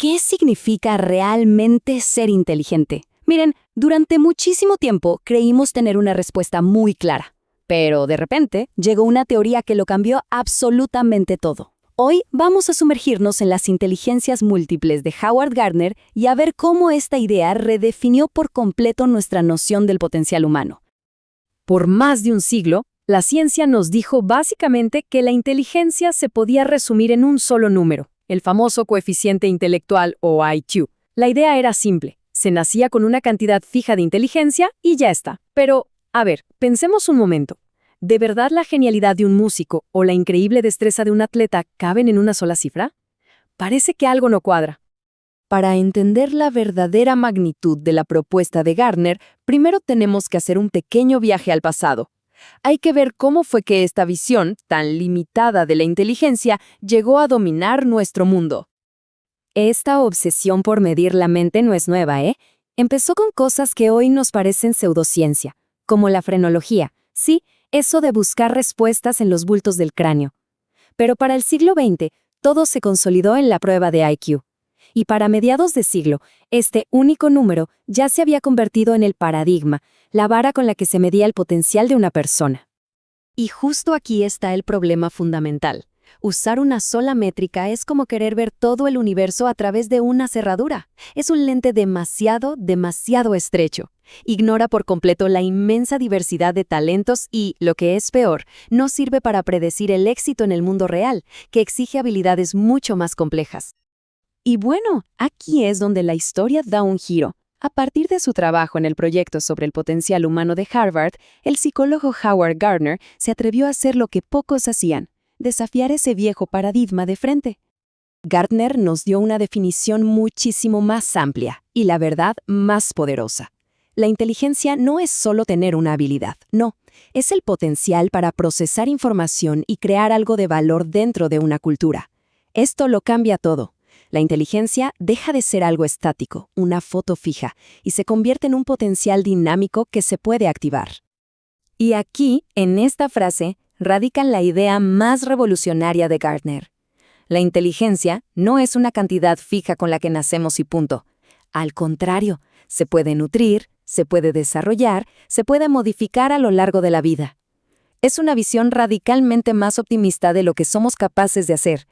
¿Qué significa realmente ser inteligente? Miren, durante muchísimo tiempo creímos tener una respuesta muy clara, pero de repente llegó una teoría que lo cambió absolutamente todo. Hoy vamos a sumergirnos en las inteligencias múltiples de Howard Gardner y a ver cómo esta idea redefinió por completo nuestra noción del potencial humano. Por más de un siglo, la ciencia nos dijo básicamente que la inteligencia se podía resumir en un solo número, el famoso coeficiente intelectual o IQ. La idea era simple, se nacía con una cantidad fija de inteligencia y ya está. Pero, a ver, pensemos un momento. ¿De verdad la genialidad de un músico o la increíble destreza de un atleta caben en una sola cifra? Parece que algo no cuadra. Para entender la verdadera magnitud de la propuesta de Gardner, primero tenemos que hacer un pequeño viaje al pasado. Hay que ver cómo fue que esta visión, tan limitada de la inteligencia, llegó a dominar nuestro mundo. Esta obsesión por medir la mente no es nueva, ¿eh? Empezó con cosas que hoy nos parecen pseudociencia, como la frenología. Sí, eso de buscar respuestas en los bultos del cráneo. Pero para el siglo XX, todo se consolidó en la prueba de IQ. Y para mediados de siglo, este único número ya se había convertido en el paradigma, la vara con la que se medía el potencial de una persona. Y justo aquí está el problema fundamental. Usar una sola métrica es como querer ver todo el universo a través de una cerradura. Es un lente demasiado estrecho. Ignora por completo la inmensa diversidad de talentos y, lo que es peor, no sirve para predecir el éxito en el mundo real, que exige habilidades mucho más complejas. Y bueno, aquí es donde la historia da un giro. A partir de su trabajo en el proyecto sobre el potencial humano de Harvard, el psicólogo Howard Gardner se atrevió a hacer lo que pocos hacían, desafiar ese viejo paradigma de frente. Gardner nos dio una definición muchísimo más amplia y, la verdad, más poderosa. La inteligencia no es solo tener una habilidad, no, es el potencial para procesar información y crear algo de valor dentro de una cultura. Esto lo cambia todo. La inteligencia deja de ser algo estático, una foto fija, y se convierte en un potencial dinámico que se puede activar. Y aquí, en esta frase, radica la idea más revolucionaria de Gardner. La inteligencia no es una cantidad fija con la que nacemos y punto. Al contrario, se puede nutrir, se puede desarrollar, se puede modificar a lo largo de la vida. Es una visión radicalmente más optimista de lo que somos capaces de hacer.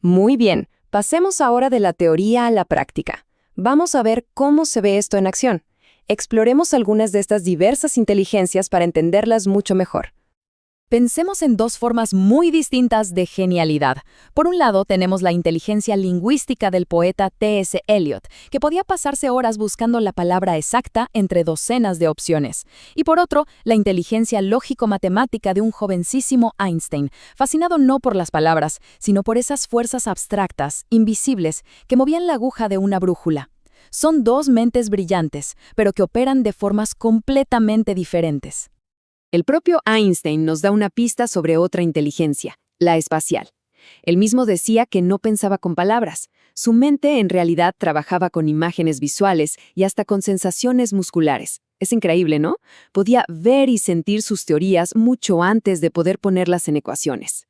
Muy bien. Pasemos ahora de la teoría a la práctica. Vamos a ver cómo se ve esto en acción. Exploremos algunas de estas diversas inteligencias para entenderlas mucho mejor. Pensemos en dos formas muy distintas de genialidad. Por un lado, tenemos la inteligencia lingüística del poeta T.S. Eliot, que podía pasarse horas buscando la palabra exacta entre docenas de opciones. Y por otro, la inteligencia lógico-matemática de un jovencísimo Einstein, fascinado no por las palabras, sino por esas fuerzas abstractas, invisibles, que movían la aguja de una brújula. Son dos mentes brillantes, pero que operan de formas completamente diferentes. El propio Einstein nos da una pista sobre otra inteligencia, la espacial. Él mismo decía que no pensaba con palabras. Su mente en realidad trabajaba con imágenes visuales y hasta con sensaciones musculares. Es increíble, ¿no? Podía ver y sentir sus teorías mucho antes de poder ponerlas en ecuaciones.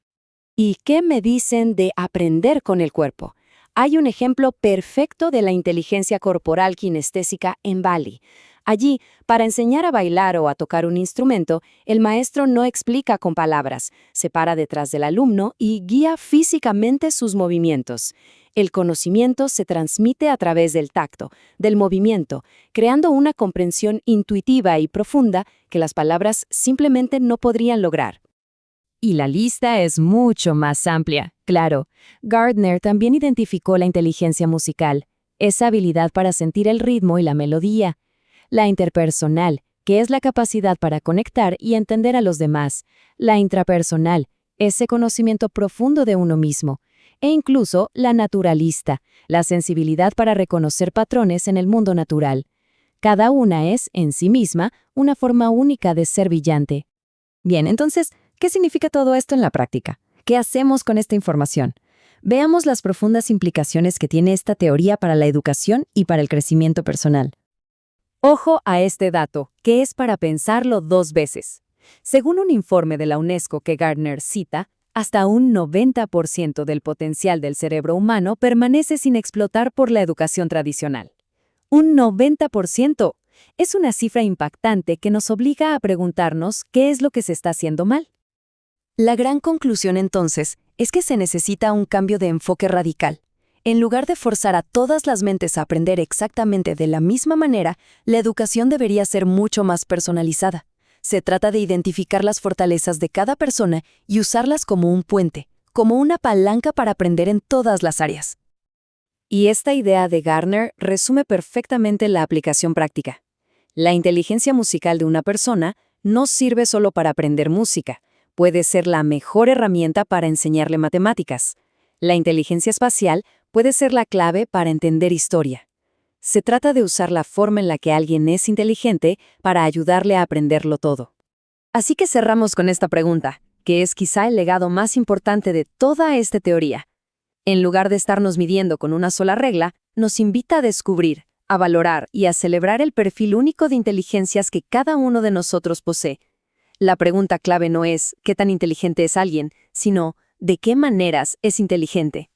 ¿Y qué me dicen de aprender con el cuerpo? Hay un ejemplo perfecto de la inteligencia corporal kinestésica en Bali. Allí, para enseñar a bailar o a tocar un instrumento, el maestro no explica con palabras, se para detrás del alumno y guía físicamente sus movimientos. El conocimiento se transmite a través del tacto, del movimiento, creando una comprensión intuitiva y profunda que las palabras simplemente no podrían lograr. Y la lista es mucho más amplia, claro. Gardner también identificó la inteligencia musical, esa habilidad para sentir el ritmo y la melodía. La interpersonal, que es la capacidad para conectar y entender a los demás. La intrapersonal, ese conocimiento profundo de uno mismo. E incluso la naturalista, la sensibilidad para reconocer patrones en el mundo natural. Cada una es, en sí misma, una forma única de ser brillante. Bien, entonces, ¿qué significa todo esto en la práctica? ¿Qué hacemos con esta información? Veamos las profundas implicaciones que tiene esta teoría para la educación y para el crecimiento personal. Ojo a este dato, que es para pensarlo dos veces. Según un informe de la UNESCO que Gardner cita, Hasta un 90% del potencial del cerebro humano permanece sin explotar por la educación tradicional. Un 90%. Es una cifra impactante que nos obliga a preguntarnos qué es lo que se está haciendo mal. La gran conclusión entonces es que se necesita un cambio de enfoque radical. En lugar de forzar a todas las mentes a aprender exactamente de la misma manera, la educación debería ser mucho más personalizada. Se trata de identificar las fortalezas de cada persona y usarlas como un puente, como una palanca para aprender en todas las áreas. Y esta idea de Gardner resume perfectamente la aplicación práctica. La inteligencia musical de una persona no sirve solo para aprender música, puede ser la mejor herramienta para enseñarle matemáticas. La inteligencia espacial puede ser la clave para entender historia. Se trata de usar la forma en la que alguien es inteligente para ayudarle a aprenderlo todo. Así que cerramos con esta pregunta, que es quizá el legado más importante de toda esta teoría. En lugar de estarnos midiendo con una sola regla, nos invita a descubrir, a valorar y a celebrar el perfil único de inteligencias que cada uno de nosotros posee. La pregunta clave no es ¿qué tan inteligente es alguien?, sino ¿de qué maneras es inteligente?